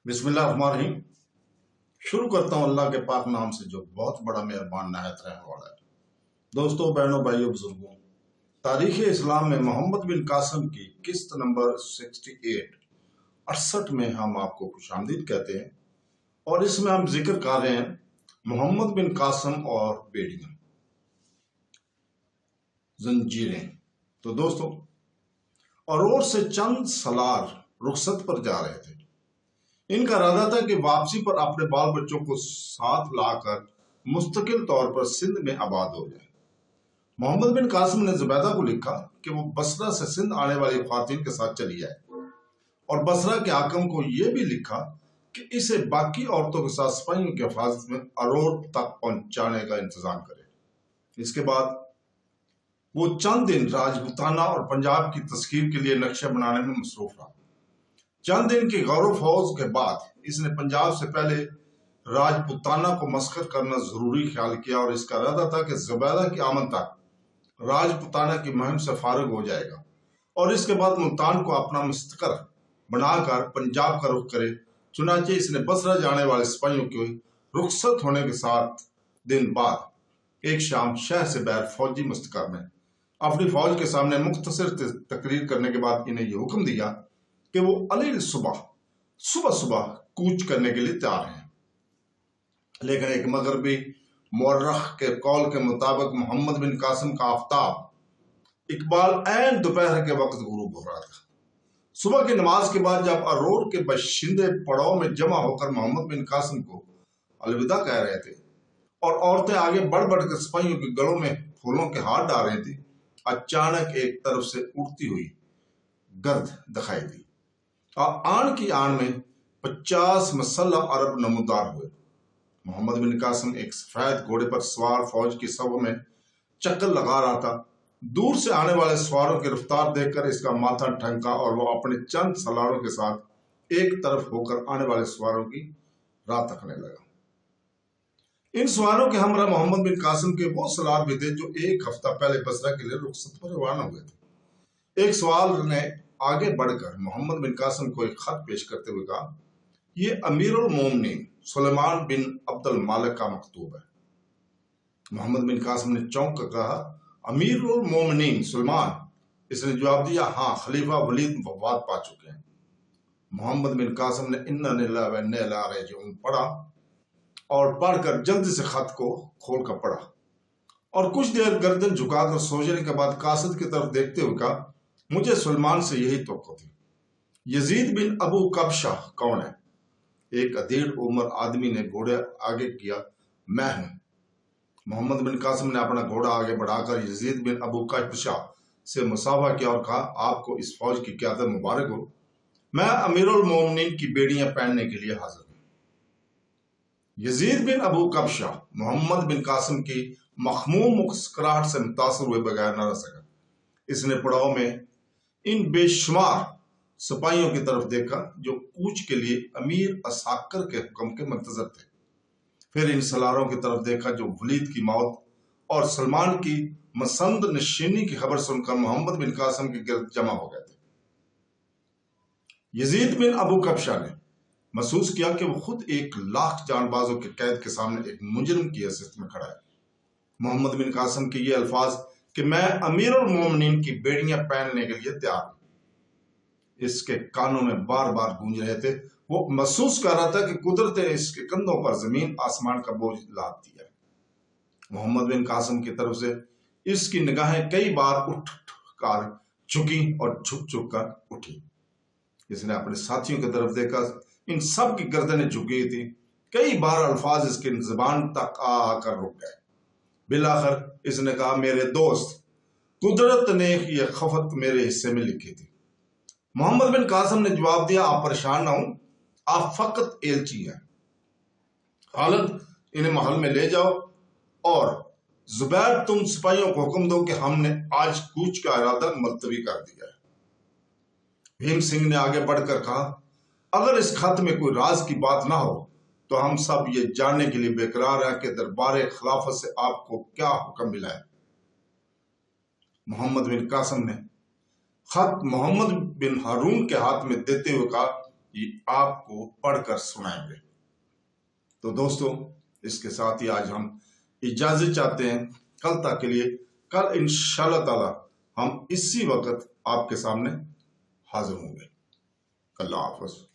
बिस्मिल्लाहिर्रहमानिर्रहीम। शुरू करता हूँ अल्लाह के पाक नाम से जो बहुत बड़ा मेहरबान नहायत रहने वाला है। दोस्तों, बहनों, भाइयों, बुजुर्गों, तारीख इस्लाम में मोहम्मद बिन कासिम की किस्त नंबर 68 में हम आपको खुशामदीद कहते हैं और इसमें हम जिक्र कर रहे हैं मोहम्मद बिन कासिम और बेड़ियां, जंजीरें। तो दोस्तों, अरोर से चंद सलार रुखसत पर जा रहे थे। इनका इरादा था कि वापसी पर अपने बाल बच्चों को साथ लाकर मुस्तकिल तौर पर सिंध में आबाद हो जाए। मोहम्मद बिन कासिम ने जुबैदा को लिखा कि वो बसरा से सिंध आने वाली ख्वातीन के साथ चली जाए और बसरा के हाकिम को यह भी लिखा कि इसे बाकी औरतों के साथ सिपाहियों की हिफाजत में अरोर तक पहुंचाने का इंतजाम करे। इसके बाद वो चंद दिन राजपूताना और पंजाब की तस्कीर के लिए नक्शे बनाने में मसरूफ रहा। चंद दिन की गौरव फौज के बाद इसने पंजाब से पहले राजपूताना को मस्खर करना जरूरी ख्याल किया और इसका इरादा था कि जुबैदा की आमद तक राजपूताना की मुहिम से फारिग हो जाएगा और इसके बाद मुल्तान को अपना मुस्तकर बनाकर पंजाब का रुख करे। चुनाचे इसने बसरा जाने वाले सिपाहियों के रुखसत होने के 7 दिन बाद एक शाम शहर से बाहर फौजी मुस्तकर में अपनी फौज के सामने मुख्तसर तकरीर करने के बाद इन्हें यह हुक्म दिया कि वो अलील सुबह कूच करने के लिए तैयार हैं। लेकिन एक मगरबी मौरख के कौल के मुताबिक मोहम्मद बिन कासिम का आफ्ताब इकबाल ऐन दोपहर के वक्त गुरूब हो रहा था। सुबह की नमाज के बाद जब अरोर के बशिंदे पड़ाव में जमा होकर मोहम्मद बिन कासिम को अलविदा कह रहे थे और औरतें आगे बढ़ बढ़ कर सिपाहियों के गलों में फूलों के हाथ डाल रही थी, अचानक एक तरफ से उड़ती हुई गर्द दिखाई दी और आन की आन में 50 मुसल्लह अरब नमूदार हुए। मोहम्मद बिन कासिम एक सफेद घोड़े पर सवार फौज की सब में चक्कर लगा रहा था। दूर से आने वाले सवारों की रफ्तार देखकर इसका माथा ठनका और वो अपने चंद सलारों के साथ एक तरफ होकर आने वाले सवारों की राह तकने लगा। इन सवारों के हमरा मोहम्मद बिन कासिम के वो सलार भी थे जो एक हफ्ता पहले बसरा के लिए रुखसत पर रवाना हुए थे। एक सवाल ने आगे बढ़कर मोहम्मद बिन कासिम को एक खत पेश करते हुए कहा, यह अमीरुल मोमिनीन सुलेमान बिन अब्दुल मालिक का मकतूब है। मोहम्मद बिन कासिम ने चौंक कर कहा, अमीरुल मोमिनीन सुलेमान? इसने जवाब दिया, हाँ, खलीफा वलीद वफात पा चुके हैं। मोहम्मद बिन कासिम ने इन्ना लिल्लाहि व इन्ना इलैहि राजिऊन पढ़ा और पढ़कर जल्दी से खत को खोल कर पढ़ा और कुछ देर गर्दन झुकाकर सोचने के बाद कासिद की तरफ देखते हुए कहा, मुझे सुलेमान से यही तवक्को थी। यजीद बिन अबू कबशा कौन है? एक अधेड़ उम्र आदमी ने घोड़े आगे किया, मैं हूं। मोहम्मद बिन कासिम ने अपना घोड़ा आगे बढ़ाकर यजीद बिन अबू कबशा से मुसाफा किया और कहा, आपको इस फौज की क़यादत मुबारक हो। मैं अमीरुल मोमिनीन की बेड़ियां पहनने के लिए हाजिर हूं। यजीद बिन अबू कबशा मोहम्मद बिन कासिम की मखमूम मुस्कुराहट से मुतासर हुए बगैर न रह सका। इसने पड़ाव में इन बेशुमार सिपाहियों की तरफ देखा जो कूच के लिए अमीर असाकर के हुक्म के मुंतजर थे। फिर इन सलारों की तरफ देखा जो वलीद की मौत और सलमान की मसंद नशीनी की खबर सुनकर मोहम्मद बिन कासिम के गिर्द जमा हो गए थे। यजीद बिन अबू कबशा ने महसूस किया कि वो खुद 1,00,000 जानबाजों के कैद के सामने एक मुजरिम की हैसियत में खड़ा है। मोहम्मद बिन कासिम के ये अल्फाज कि मैं अमीरुल मोमिनीन की बेड़ियां पहनने के लिए तैयार हूं, इसके कानों में बार बार गूंज रहे थे। वो महसूस कर रहा था कि कुदरत ने इसके कंधों पर जमीन आसमान का बोझ लाद दिया है। मोहम्मद बिन कासिम की तरफ से इसकी निगाहें कई बार उठ कर झुकी और झुक झुक कर उठी। इसने अपने साथियों की तरफ देखा, इन सब की गर्दनें झुकी थी। कई बार अल्फाज इसकी जुबान तक आकर रुक गए। बिलाखिर इसने कहा, मेरे दोस्त, कुदरत ने यह खफत मेरे हिस्से में लिखी थी। मोहम्मद बिन कासिम ने जवाब दिया, आप परेशान ना हो, आप फकत एलची हैं। खालिद, इन्हें महल में ले जाओ और जुबैर, तुम सिपाहियों को हुक्म दो कि हमने आज कूच का इरादा मुलतवी कर दिया है। भीम सिंह ने आगे बढ़कर कहा, अगर इस खत में कोई राज की बात ना हो तो हम सब ये जानने के लिए बेकरार हैं कि दरबार खिलाफत से आपको क्या हुक्म मिला है। मोहम्मद बिन कासिम ने खत मोहम्मद बिन हारून के हाथ में देते हुए कहा, یہ آپ کو پڑھ کر سنائیں گے۔ تو دوستو اس کے ساتھ ہی آج ہم اجازت چاہتے ہیں کل تک کے لیے۔ کل انشاءاللہ تعالی ہم اسی وقت آپ کے سامنے حاضر ہوں گے۔ اللہ حافظ۔